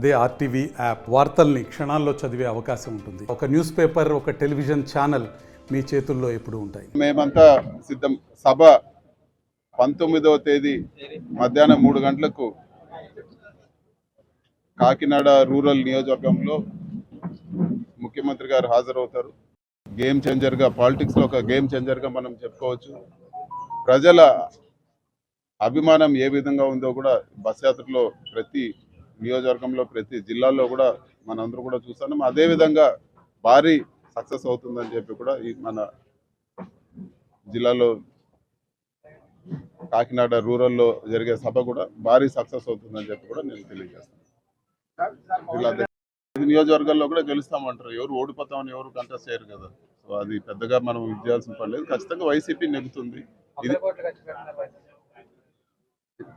అదే RTV app వార్తల్ని క్షణాల్లో చదివే అవకాశం ఉంటుంది. ఒక న్యూస్ పేపర్, ఒక టెలివిజన్ ఛానల్ మీ చేతుల్లో ఎప్పుడూ ఉంటాయి. మేమంతా సిద్ధం. సభ 19వ తేదీ మధ్యాహ్నం 3 గంటలకు కాకినాడ రూరల్ నియోజకవర్గంలో ముఖ్యమంత్రి గారు హాజరవుతారు. గేమ్ చేంజర్గా, పాలిటిక్స్లో ఒక గేమ్ చేంజర్గా మనం చెప్పుకోవచ్చు. ప్రజల అభిమానం ఏ విధంగా ఉందో కూడా బస్ యాత్రలో ప్రతి నియోజకవర్గంలో ప్రతి జిల్లాలో కూడా మనందరూ కూడా చూస్తున్నాం. అదేవిధంగా భారీ సక్సెస్ అవుతుందని చెప్పి కూడా ఈ మన జిల్లాలో కాకినాడ రూరల్లో జరిగే సభ కూడా భారీ సక్సెస్ అవుతుందని చెప్పి కూడా నేను తెలియజేస్తాను. జిల్లా నియోజకవర్గాల్లో కూడా గెలుస్తామంటారు. ఎవరు ఓడిపోతామని ఎవరు కంటెస్ట్ చేయరు కదా. సో అది పెద్దగా మనం చేయాల్సిన పని లేదు. ఖచ్చితంగా వైసీపీ నెగ్గుతుంది. ఇది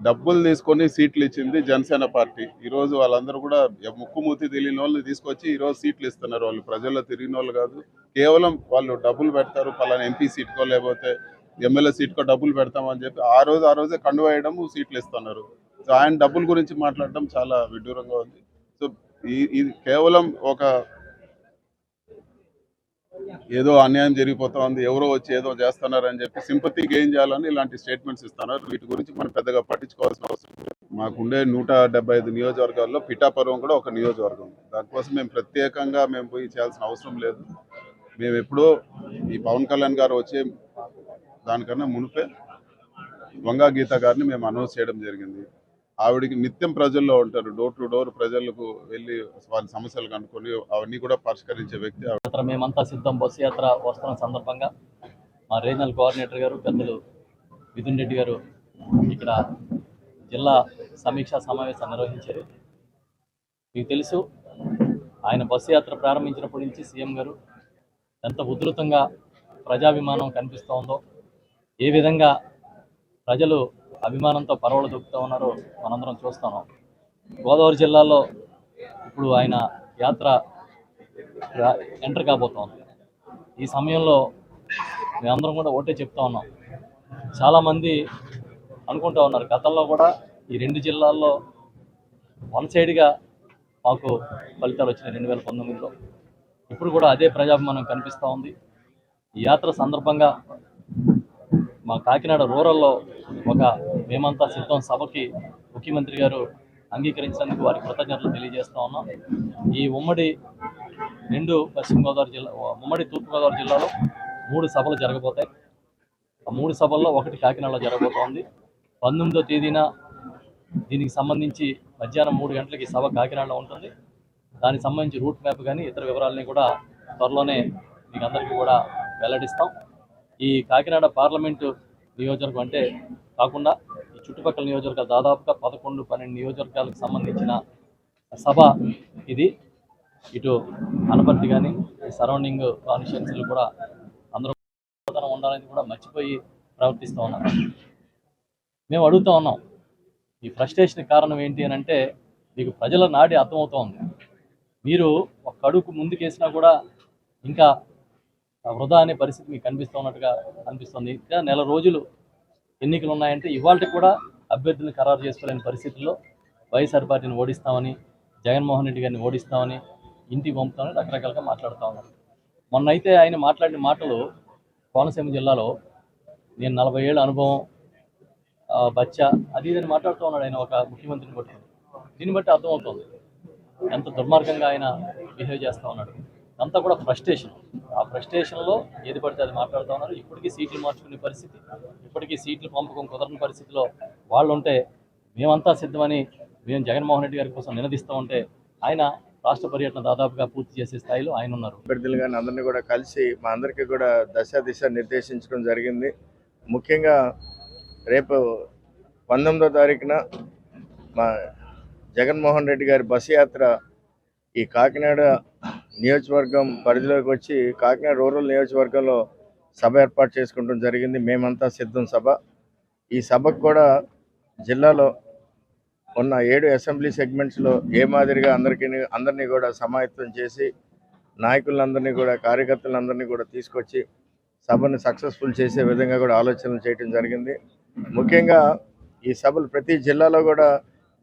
డబ్బులు తీసుకొని సీట్లు ఇచ్చింది జనసేన పార్టీ. ఈరోజు వాళ్ళందరూ కూడా ముక్కుమూతి తెలియని వాళ్ళని తీసుకొచ్చి ఈరోజు సీట్లు ఇస్తున్నారు. వాళ్ళు ప్రజల్లో తిరిగిన వాళ్ళు కాదు. కేవలం వాళ్ళు డబ్బులు పెడతారు, పలానా ఎంపీ సీట్కో లేకపోతే ఎమ్మెల్యే సీట్కో డబ్బులు పెడతామని చెప్పి ఆ రోజే కండువ వేయడము, సీట్లు ఇస్తున్నారు. సో ఆయన డబ్బుల గురించి మాట్లాడడం చాలా విడ్డూరంగా ఉంది. సో ఇది కేవలం ఒక ఏదో అన్యాయం జరిగిపోతా ఉంది, ఎవరో వచ్చి ఏదో చేస్తున్నారని చెప్పి సింపతి గెయిన్ చేయాలని ఇలాంటి స్టేట్మెంట్స్ ఇస్తున్నారు. వీటి గురించి మనం పెద్దగా పట్టించుకోవాల్సిన అవసరం లేదు. మాకుండే 175 నియోజకవర్గాల్లో పిఠాపురం కూడా ఒక నియోజకవర్గం. దానికోసం మేము ప్రత్యేకంగా పోయి చేయాల్సిన అవసరం లేదు. మేము ఎప్పుడో ఈ పవన్ కళ్యాణ్ గారు వచ్చే దానికన్నా మునిపే వంగా గీత గారిని మేము అనౌన్స్ చేయడం జరిగింది. ఆవిడికి నిత్యం ప్రజల్లో ఉంటారు. డోర్ టు డోర్ ప్రజలకు వెళ్ళి వారి సమస్యలు కనుక్కొని అవన్నీ కూడా పరిష్కరించే వ్యక్తి. మేమంతా సిద్ధం బస్సు యాత్ర వస్తున్న సందర్భంగా మా రీజనల్ కోఆర్డినేటర్ గారు పెద్దలు మిథున్ రెడ్డి గారు ఇక్కడ జిల్లా సమీక్షా సమావేశం నిర్వహించారు. మీకు తెలుసు, ఆయన బస్సు యాత్ర ప్రారంభించినప్పటి నుంచి సీఎం గారు ఎంత ఉధృతంగా ప్రజాభిమానం కనిపిస్తూ ఉందో, ఏ విధంగా ప్రజలు అభిమానంతో పరవలు దొక్కుతూ ఉన్నారో మనందరం చూస్తున్నాం. గోదావరి జిల్లాలో ఇప్పుడు ఆయన యాత్ర ఎంటర్ కాబోతోంది. ఈ సమయంలో మేమందరం కూడా ఒకటే చెప్తా ఉన్నాం. చాలామంది అనుకుంటూ ఉన్నారు, గతంలో కూడా ఈ 2 జిల్లాల్లో వన్ సైడ్గా మాకు ఫలితాలు వచ్చినాయి 2019లో. ఇప్పుడు కూడా అదే ప్రజాభిమానం కనిపిస్తూ ఉంది. ఈ యాత్ర సందర్భంగా మా కాకినాడ రూరల్లో ఒక మేమంతా సిద్ధం సభకి ముఖ్యమంత్రి గారు అంగీకరించినందుకు వారికి కృతజ్ఞతలు తెలియజేస్తూ ఉన్నాం. ఈ ఉమ్మడి తూర్పుగోదావరి జిల్లాలో 3 సభలు జరగబోతాయి. ఆ 3 సభల్లో ఒకటి కాకినాడలో జరగబోతోంది. 19వ తేదీన దీనికి సంబంధించి మధ్యాహ్నం 3 గంటలకి సభ కాకినాడలో ఉంటుంది. దానికి సంబంధించి రూట్ మ్యాప్ కానీ ఇతర వివరాలని కూడా త్వరలోనే మీకు అందరికీ కూడా వెల్లడిస్తాం. ఈ కాకినాడ పార్లమెంటు నియోజకవర్గం అంటే కాకుండా ఈ చుట్టుపక్కల నియోజకవర్గాలు దాదాపుగా 11-12 నియోజకవర్గాలకు సంబంధించిన సభ ఇది. ఇటు అనపర్తి కానీ ఈ సరౌండింగ్ కాన్స్టిట్యున్సీలు కూడా అందరూ ఉండాలని కూడా మర్చిపోయి ప్రవర్తిస్తూ ఉన్నారు. మేము అడుగుతూ ఉన్నాం, ఈ ఫ్రస్ట్రేషన్ కారణం ఏంటి అని అంటే, మీకు ప్రజల నాడి అర్థమవుతూ ఉంది. మీరు ఒక అడుగు ముందుకేసినా కూడా ఇంకా వృధా అనే పరిస్థితి మీకు కనిపిస్తున్నట్టుగా అనిపిస్తుంది. ఇంకా నెల రోజులు ఎన్నికలు ఉన్నాయంటే ఇవాళకి కూడా అభ్యర్థులను ఖరారు చేసుకోలేని పరిస్థితుల్లో వైఎస్ఆర్ పార్టీని ఓడిస్తామని, జగన్మోహన్ రెడ్డి గారిని ఓడిస్తామని, ఇంటికి పంపుతామని రకరకాలుగా మాట్లాడుతూ ఉన్నారు. మొన్న అయితే ఆయన మాట్లాడిన మాటలు, కోనసీమ జిల్లాలో నేను 40 ఏళ్ళ అనుభవం, బచ్చా అది ఇదని మాట్లాడుతూ ఉన్నాడు ఆయన ఒక ముఖ్యమంత్రిని పట్టుకుని. దీన్ని బట్టి అర్థమవుతుంది ఎంత దుర్మార్గంగా ఆయన బిహేవ్ చేస్తూ ఉన్నాడు. అంతా కూడా ఫ్రస్ట్రేషన్. ఆ ఫ్రస్ట్రేషన్లో ఏది పడితే అది మాట్లాడుతూ ఉన్నారు. ఇప్పటికీ సీట్లు మార్చుకునే పరిస్థితి, ఇప్పటికీ సీట్లు పంపకం కుదరని పరిస్థితిలో వాళ్ళు ఉంటే మేమంతా సిద్ధమని మేము జగన్మోహన్ రెడ్డి గారి కోసం నినదిస్తూ ఉంటే ఆయన రాష్ట్ర పర్యటన దాదాపుగా పూర్తి చేసే స్థాయిలో ఆయన ఉన్నారు. అభ్యర్థులు కానీ అందరినీ కూడా కలిసి మా అందరికీ కూడా దిశ నిర్దేశించడం జరిగింది. ముఖ్యంగా రేపు 19వ తారీఖున మా జగన్మోహన్ రెడ్డి గారి బస్సు యాత్ర ఈ కాకినాడ నియోజకవర్గం పరిధిలోకి వచ్చి కాకినాడ రూరల్ నియోజకవర్గంలో సభ ఏర్పాటు చేసుకోవడం జరిగింది. మేమంతా సిద్ధం సభ. ఈ సభకు కూడా జిల్లాలో ఉన్న 7 అసెంబ్లీ సెగ్మెంట్స్లో ఏ మాదిరిగా అందరినీ కూడా సమాయత్తం చేసి నాయకులందరినీ కూడా, కార్యకర్తలందరినీ కూడా తీసుకొచ్చి సభను సక్సెస్ఫుల్ చేసే విధంగా కూడా ఆలోచనలు చేయడం జరిగింది. ముఖ్యంగా ఈ సభలు ప్రతి జిల్లాలో కూడా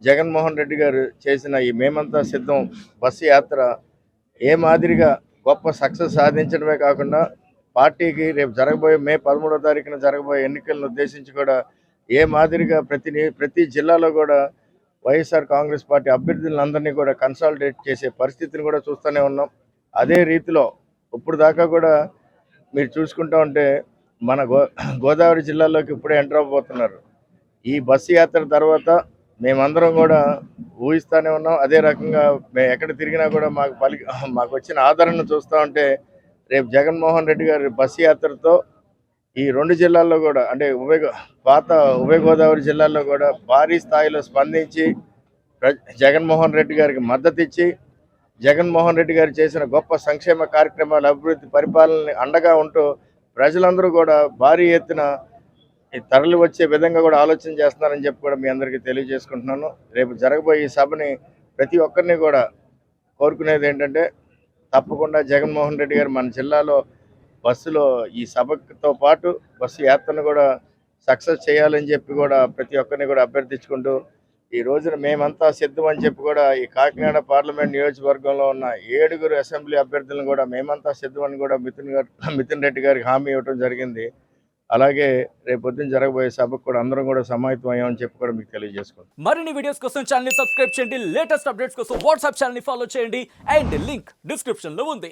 జగన్మోహన్ రెడ్డి గారు చేసిన ఈ మేమంతా సిద్ధం బస్సు యాత్ర ఏ మాదిరిగా గొప్ప సక్సెస్ సాధించడమే కాకుండా పార్టీకి రేపు జరగబోయే మే 13వ తారీఖున జరగబోయే ఎన్నికలను ఉద్దేశించి కూడా ఏ మాదిరిగా ప్రతి జిల్లాలో కూడా వైఎస్ఆర్ కాంగ్రెస్ పార్టీ అభ్యర్థులందరినీ కూడా కన్సాలిడేట్ చేసే పరిస్థితిని కూడా చూస్తూనే ఉన్నాం. అదే రీతిలో ఇప్పుడు దాకా కూడా మీరు చూసుకుంటూ ఉంటే మన గోదావరి జిల్లాలోకి ఇప్పుడే ఎంటర్ అవ్వబోతున్నారు. ఈ బస్సు యాత్ర తర్వాత మేమందరం కూడా ఊహిస్తూనే ఉన్నాం. అదే రకంగా మేము ఎక్కడ తిరిగినా కూడా మాకు వచ్చిన ఆదరణ చూస్తూ ఉంటే రేపు జగన్మోహన్ రెడ్డి గారి బస్సు యాత్రతో ఈ 2 జిల్లాల్లో కూడా అంటే ఉభయ గోదావరి జిల్లాల్లో కూడా భారీ స్థాయిలో స్పందించి జగన్మోహన్ రెడ్డి గారికి మద్దతు ఇచ్చి జగన్మోహన్ రెడ్డి గారు చేసిన గొప్ప సంక్షేమ కార్యక్రమాల అభివృద్ధి పరిపాలనని అండగా ఉంటూ ప్రజలందరూ కూడా భారీ ఎత్తున తరలి వచ్చే విధంగా కూడా ఆలోచన చేస్తున్నారని చెప్పి కూడా మీ అందరికీ తెలియజేసుకుంటున్నాను. రేపు జరగబోయే ఈ సభని ప్రతి ఒక్కరిని కూడా కోరుకునేది ఏంటంటే తప్పకుండా జగన్మోహన్ రెడ్డి గారు మన జిల్లాలో బస్సులో ఈ సభతో పాటు బస్సు యాత్రను కూడా సక్సెస్ చేయాలని చెప్పి కూడా ప్రతి ఒక్కరిని కూడా అభ్యర్థించుకుంటూ ఈ రోజున మేమంతా సిద్ధం అని చెప్పి కూడా ఈ కాకినాడ పార్లమెంట్ నియోజకవర్గంలో ఉన్న 7 అసెంబ్లీ అభ్యర్థులను కూడా మేమంతా సిద్ధం అని కూడా మిథున్ రెడ్డి గారికి హామీ ఇవ్వడం జరిగింది. అలాగే రేపు పొద్దున్న జరగబోయే సభకు కూడా అందరం కూడా సమాయత్తం అయ్యామని చెప్పి కూడా మీకు తెలియజేసుకుంటాం. మరిన్ని వీడియోస్ కోసం ఛానల్ ని సబ్స్క్రైబ్ చేయండి, లేటెస్ట్ అప్డేట్స్ కోసం వాట్సాప్ ఛానల్ ని ఫాలో చేయండి అండ్ లింక్ డిస్క్రిప్షన్ లో ఉంది.